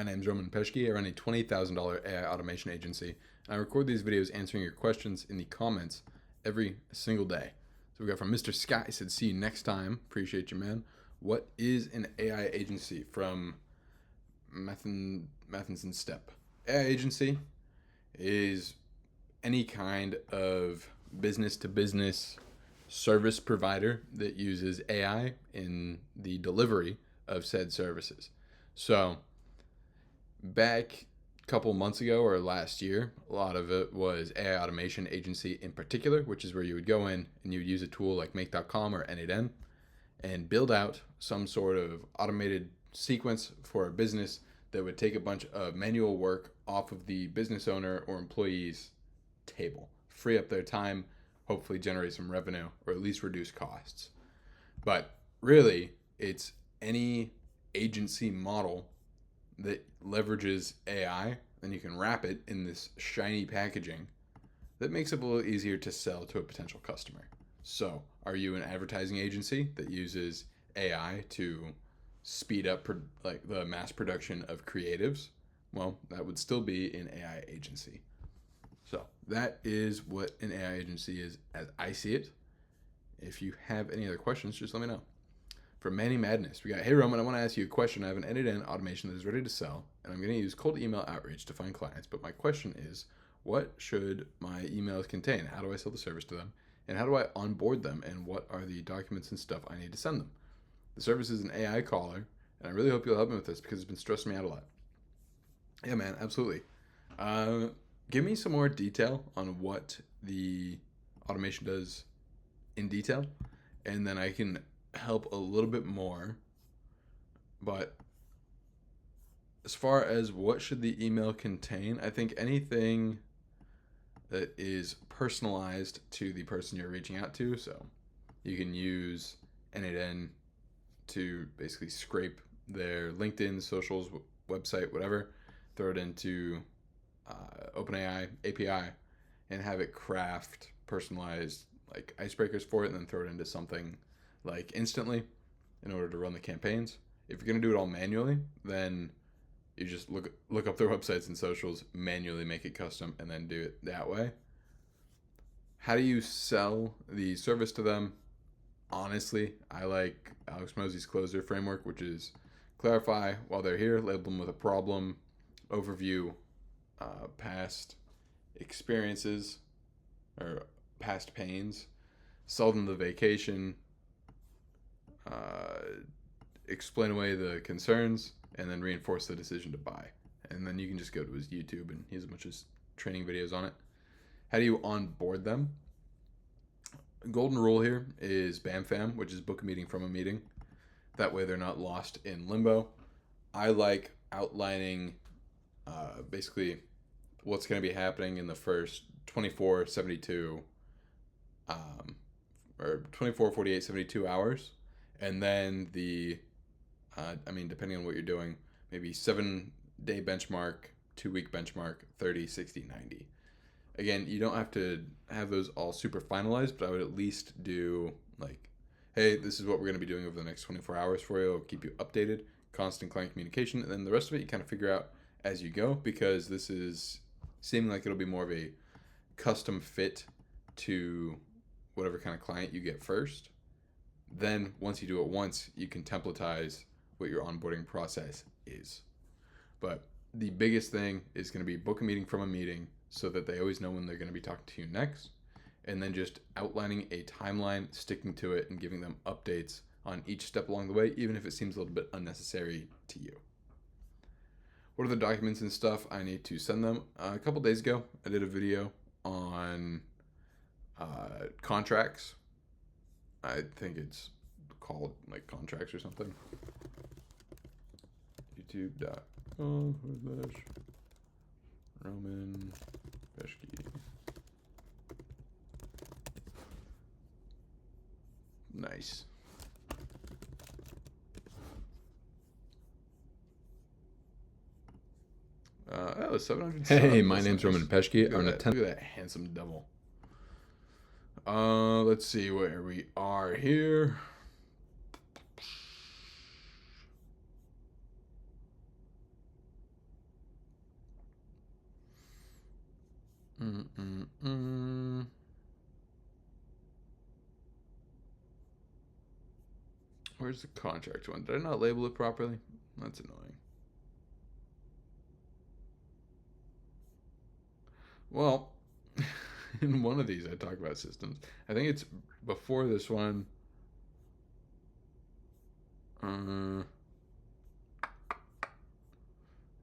name is Roman Peshke. I run a $20,000 AI automation agency, and I record these videos answering your questions in the comments every single day. So we got from Mr. Sky, said, see you next time. Appreciate you, man. What is an AI agency? From Mathinson Step. AI agency is any kind of business-to-business service provider that uses AI in the delivery of said services. So back a couple months ago or last year, a lot of it was AI automation agency in particular, which is where you would go in and you would use a tool like make.com or N8N and build out some sort of automated sequence for a business that would take a bunch of manual work off of the business owner or employee's table, free up their time, hopefully generate some revenue or at least reduce costs. But really, it's any agency model that leverages AI, and you can wrap it in this shiny packaging that makes it a little easier to sell to a potential customer. So, are you an advertising agency that uses AI to speed up like the mass production of creatives? Well, that would still be an AI agency. So that is what an AI agency is as I see it. If you have any other questions, just let me know. From Manny Madness, we got, hey Roman, I want to ask you a question. I have an N8N automation that is ready to sell, and I'm going to use cold email outreach to find clients. But my question is, what should my emails contain? How do I sell the service to them? And how do I onboard them? And what are the documents and stuff I need to send them? The service is an AI caller, and I really hope you'll help me with this because it's been stressing me out a lot. Yeah, man, absolutely. Give me some more detail on what the automation does in detail, and then I can help a little bit more. But as far as what should the email contain, I think anything that is personalized to the person you're reaching out to. So you can use N8N to basically scrape their LinkedIn, socials, website, whatever, throw it into OpenAI API and have it craft personalized like icebreakers for it, and then throw it into something like instantly in order to run the campaigns. If you're going to do it all manually, then you just look up their websites and socials, manually make it custom, and then do it that way. How do you sell the service to them? Honestly, I like Alex Mosey's closer framework, which is clarify while they're here, label them with a problem, overview past experiences or past pains, sell them the vacation, explain away the concerns, and then reinforce the decision to buy. And then you can just go to his YouTube, and he has a bunch of training videos on it. How do you onboard them? Golden rule here is BAMFAM, which is book a meeting from a meeting. That way they're not lost in limbo. I like outlining basically what's going to be happening in the first 24, 72, or 24, 48, 72 hours. And then depending on what you're doing, maybe 7-day benchmark, 2-week benchmark, 30, 60, 90. Again, you don't have to have those all super finalized, but I would at least do like, hey, this is what we're going to be doing over the next 24 hours for you. I'll keep you updated, constant client communication. And then the rest of it, you kind of figure out as you go, because this is seeming like it'll be more of a custom fit to whatever kind of client you get first. Then once you do it once, you can templatize what your onboarding process is. But the biggest thing is going to be book a meeting from a meeting so that they always know when they're going to be talking to you next. And then just outlining a timeline, sticking to it, and giving them updates on each step along the way, even if it seems a little bit unnecessary to you. What are the documents and stuff I need to send them? A couple days ago, I did a video on contracts. I think it's called like contracts or something. YouTube.com/Roman Peshke. Nice. That was 700 subs. Hey, my name's Roman Peshke. I'm look at that handsome devil. Let's see where we are here. Mm-mm-mm. Where's the contract one? Did I not label it properly? That's annoying. Well, in one of these I talk about systems. I think it's before this one. Uh,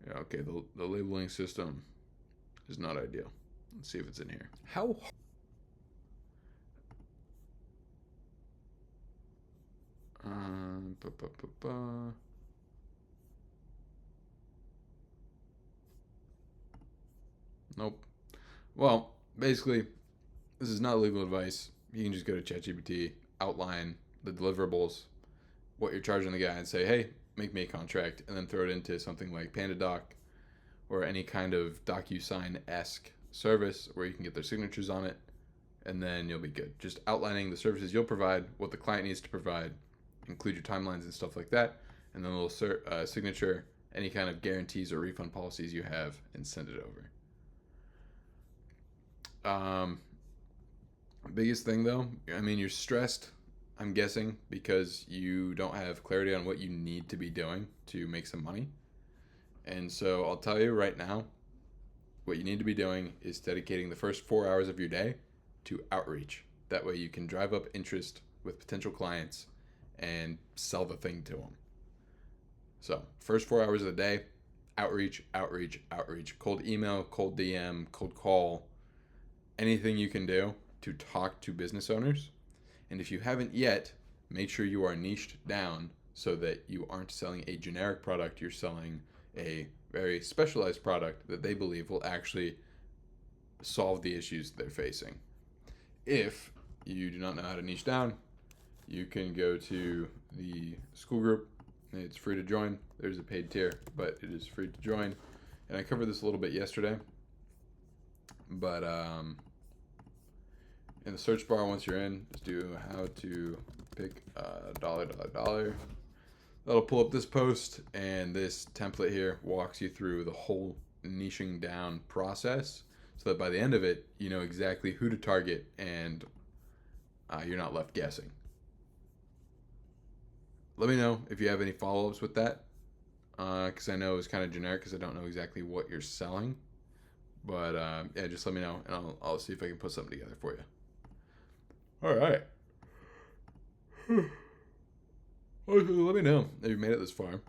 yeah, okay, the labeling system is not ideal. Let's see if it's in here. How? Ba, ba, ba, ba. Nope. Well, basically, this is not legal advice. You can just go to ChatGPT, outline the deliverables, what you're charging the guy, and say, hey, make me a contract, and then throw it into something like PandaDoc or any kind of DocuSign-esque service where you can get their signatures on it, and then you'll be good. Just outlining the services you'll provide, what the client needs to provide, include your timelines and stuff like that, and then a little signature, any kind of guarantees or refund policies you have, and send it over. Biggest thing though, I mean, you're stressed, I'm guessing, because you don't have clarity on what you need to be doing to make some money. And so I'll tell you right now, what you need to be doing is dedicating the first 4 hours of your day to outreach. That way you can drive up interest with potential clients and sell the thing to them. So, first 4 hours of the day, outreach, outreach, outreach. Cold email, cold DM, cold call, anything you can do to talk to business owners. And if you haven't yet, make sure you are niched down so that you aren't selling a generic product, you're selling a very specialized product that they believe will actually solve the issues they're facing. If you do not know how to niche down, you can go to the school group. It's free to join. There's a paid tier, but it is free to join. And I covered this a little bit yesterday. But in the search bar, once you're in, just do how to pick dollar. That'll pull up this post, and this template here walks you through the whole niching down process so that by the end of it, you know exactly who to target and you're not left guessing. Let me know if you have any follow-ups with that, because I know it's kind of generic because I don't know exactly what you're selling. But yeah, just let me know, and I'll see if I can put something together for you. All right. Let me know if you made it this far.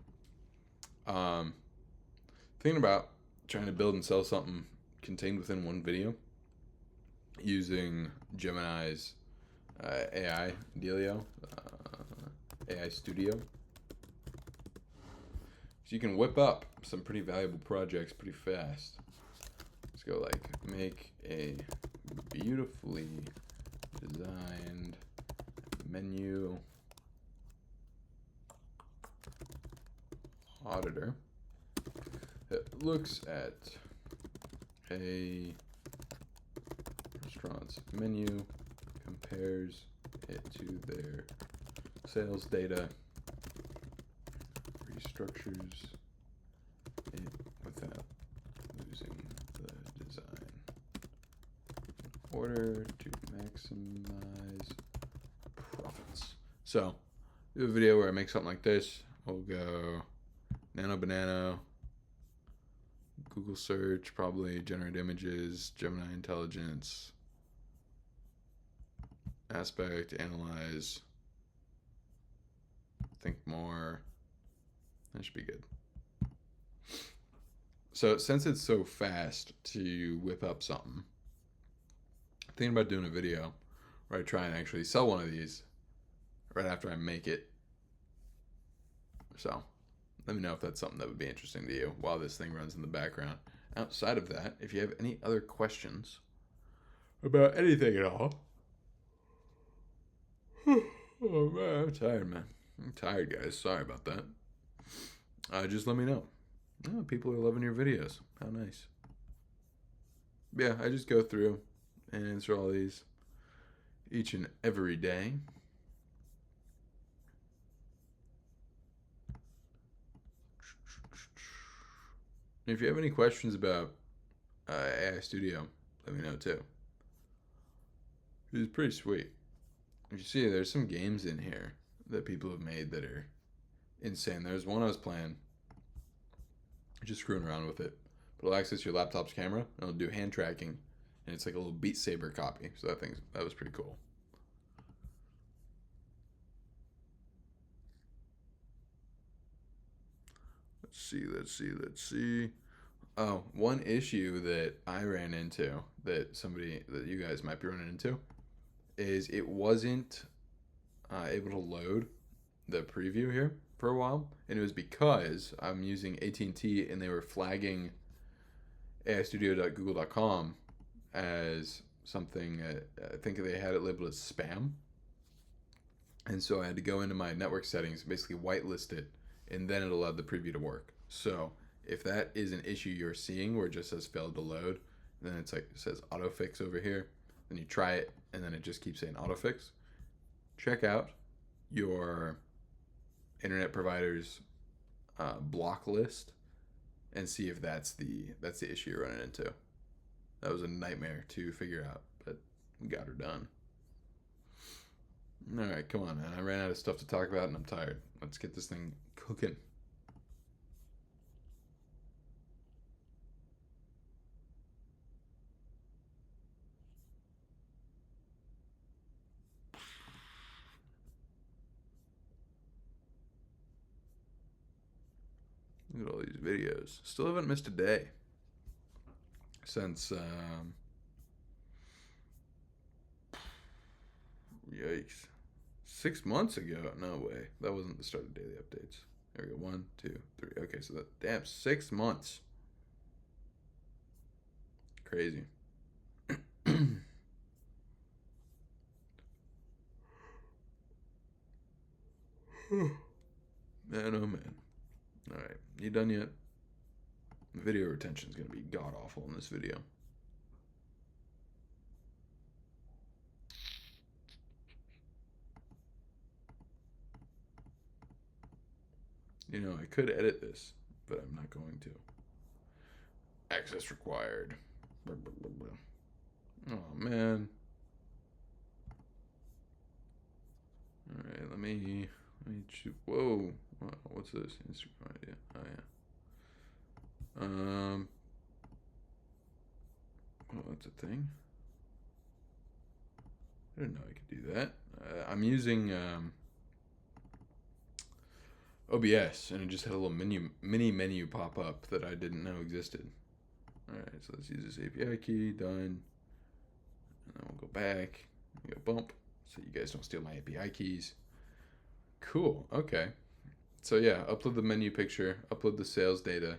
Thinking about trying to build and sell something contained within one video using Gemini's AI Delio, AI Studio. So you can whip up some pretty valuable projects pretty fast. Let's go like make a beautifully designed menu auditor that looks at a restaurant's menu, compares it to their sales data, restructures it without losing the design in order to maximize profits. So, do a video where I make something like this. We'll go Nano Banana, Google search, probably generate images, Gemini intelligence, aspect, analyze, think more. That should be good. So since it's so fast to whip up something, I'm thinking about doing a video where I try and actually sell one of these right after I make it. So let me know if that's something that would be interesting to you while this thing runs in the background. Outside of that, if you have any other questions about anything at all. Oh man, I'm tired, man. I'm tired, guys. Sorry about that. Just let me know. Oh, people are loving your videos. How nice. Yeah, I just go through and answer all these each and every day. If you have any questions about AI Studio, let me know too. It's pretty sweet. You see, there's some games in here that people have made that are insane. There's one I was playing, just screwing around with it. But it'll access your laptop's camera and it'll do hand tracking, and it's like a little Beat Saber copy. So that was pretty cool. Let's see. Oh, one issue that I ran into that you guys might be running into is it wasn't able to load the preview here for a while, and it was because I'm using AT&T and they were flagging aistudio.google.com as something. I think they had it labeled as spam, and so I had to go into my network settings, basically whitelist it, and then it allowed the preview to work. So if that is an issue you're seeing where it just says failed to load, then it's like it says autofix over here, then you try it and then it just keeps saying autofix. Check out your internet provider's block list and see if that's the issue you're running into. That was a nightmare to figure out, but we got her done. All right, come on, man. I ran out of stuff to talk about and I'm tired. Let's get this thing cooking. Look at all these videos. Still haven't missed a day since yikes. 6 months ago. No way. That wasn't the start of daily updates. There we go. 1, 2, 3. Okay, so that damn 6 months. Crazy. Man, oh man. Alright, you done yet? Video retention is going to be god awful in this video. You know, I could edit this, but I'm not going to. Access required. Oh man. Alright, let me choose. Whoa. What's this? Instagram idea. Oh yeah. Oh, that's a thing. I didn't know I could do that. I'm using OBS, and it just had a little mini menu pop up that I didn't know existed. All right, so let's use this API key. Done. And then we'll go back. We go bump, so you guys don't steal my API keys. Cool. Okay. So yeah, upload the menu picture, upload the sales data,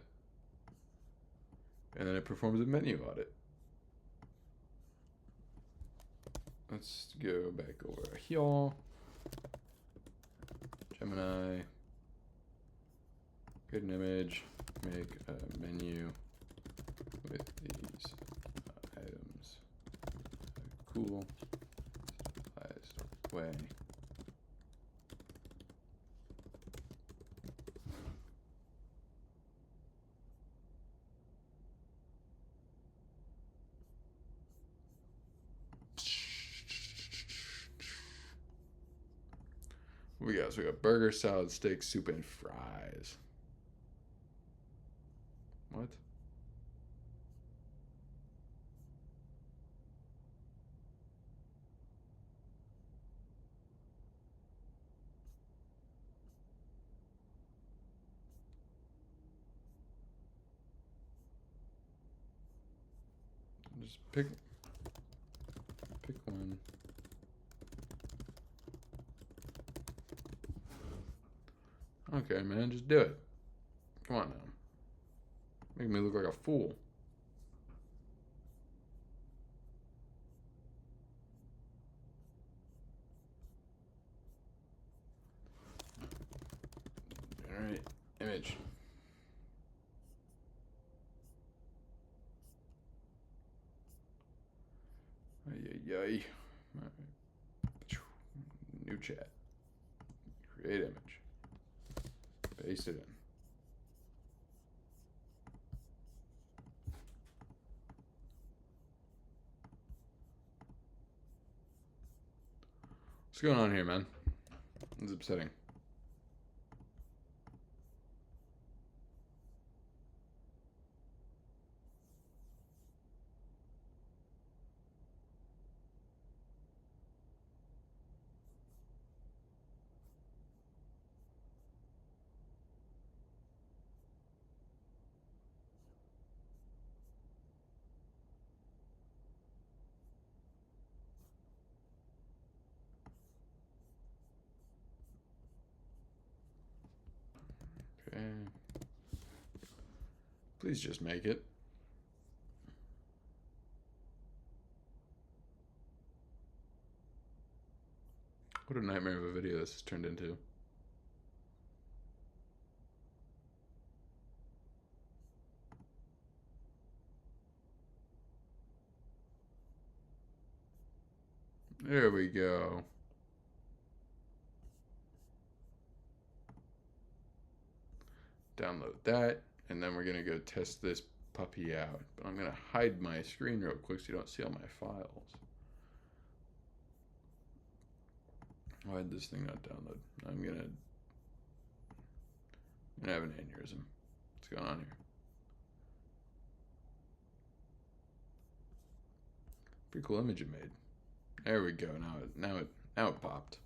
and then it performs a menu audit. Let's go back over here. Gemini. Get an image. Make a menu with these items. Cool. Way. What we got? So we got burger, salad, steak, soup, and fries. What? Just pick one. Okay, man, just do it. Come on now. Make me look like a fool. Alright, image. Ay. Alright. New chat. Create image. Paste it in. What's going on here, man? It's upsetting. Okay. Please just make it. What a nightmare of a video this has turned into. There we go. Download that, and then we're gonna go test this puppy out. But I'm gonna hide my screen real quick so you don't see all my files. Why did this thing not download? I'm gonna have an aneurysm. What's going on here? Pretty cool image it made. There we go. Now it popped.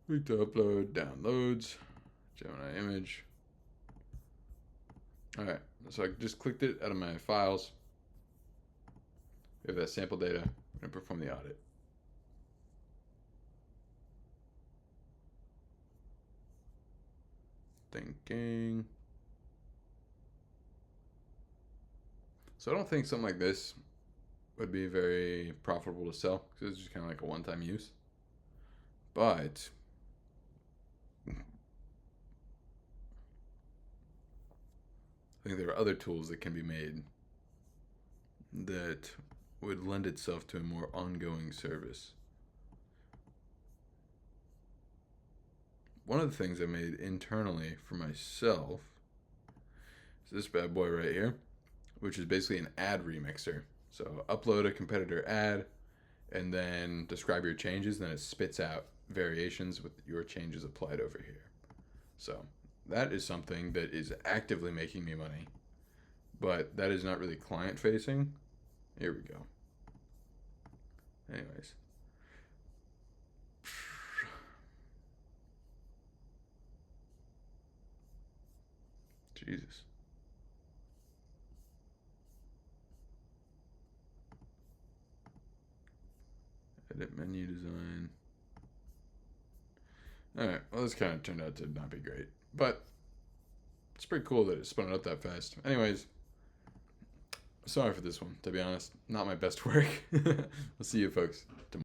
Click to upload, downloads, Gemini image. Alright, so I just clicked it out of my files. We have that sample data. We're going to perform the audit. Thinking. So I don't think something like this would be very profitable to sell because it's just kind of like a one-time use. But I think there are other tools that can be made that would lend itself to a more ongoing service. One of the things I made internally for myself is this bad boy right here, which is basically an ad remixer. So upload a competitor ad and then describe your changes, and then it spits out variations with your changes applied over here. So that is something that is actively making me money, but that is not really client facing. Here we go. Anyways. Jesus. Edit menu design. Alright, well, this kind of turned out to not be great, but it's pretty cool that it spun it up that fast. Anyways, sorry for this one, to be honest. Not my best work. I'll see you folks tomorrow.